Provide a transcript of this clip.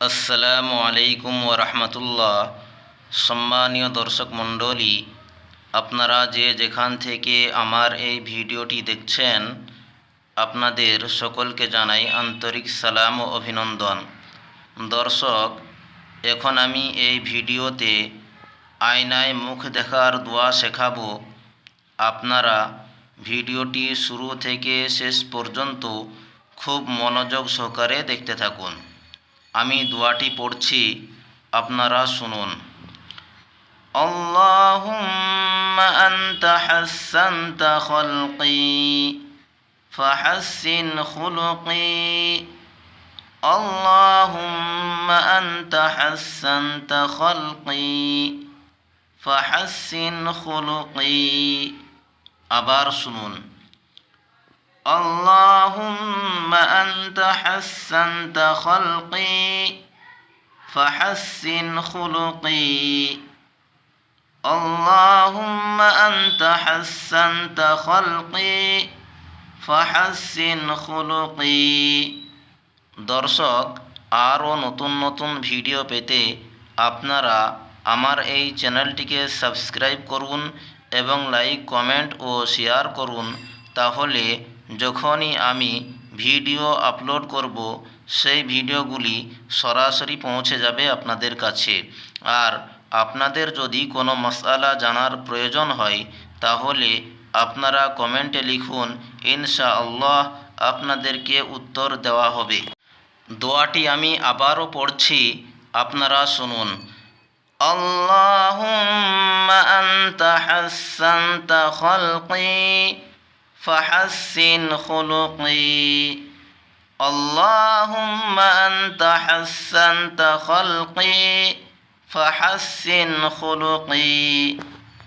আসসালামু আলাইকুম ওয়া রাহমাতুল্লাহ। সম্মানীয় দর্শক মণ্ডলী, আপনারা যে যেখান থেকে আমার এই ভিডিওটি দেখছেন, আপনাদের সকলকে জানাই আন্তরিক সালাম ও অভিনন্দন। দর্শক, এখন আমি এই ভিডিওতে আয়নায় মুখ দেখার দোয়া শেখাবো। আপনারা ভিডিওটি শুরু থেকে শেষ পর্যন্ত খুব মনোযোগ সহকারে দেখতে থাকুন। আমি দোয়াটি পড়ছি, আপনারা শুনুন। আল্লাহুম্মা আনতা হাসসানতা খালকি ফাহাসসিন খুলুকি। আল্লাহুম্মা আনতা হাসসানতা খালকি ফাহাসসিন খুলুকি। আবার শুনুন। আল্লাহুম্মা আনতা হাসসানতা খালকি ফাহাসসিন খুলুকি। আল্লাহুম্মা আনতা হাসসানতা খালকি ফাহাসসিন খুলুকি। দর্শক, আরও নতুন নতুন ভিডিও পেতে আপনারা আমার এই চ্যানেলটিকে সাবস্ক্রাইব করুন এবং লাইক, কমেন্ট ও শেয়ার করুন। তাহলে যখনই আমি ভিডিও আপলোড করব, সেই ভিডিওগুলি সরাসরি পৌঁছে যাবে আপনাদের কাছে। আর আপনাদের যদি কোনো মাসআলা জানার প্রয়োজন হয়, তাহলে আপনারা কমেন্টে লিখুন, ইনশাআল্লাহ আপনাদেরকে উত্তর দেওয়া হবে। দোয়াটি আমি আবারও পড়ছি, আপনারা শুনুন। আল্লাহুম্মা আনতা হাসসানতা খালকি ফাহাসসিন খুলুকি। আল্লাহুম্মা আনতা হাসসানতা খালকি ফাহাসসিন খুলুকি।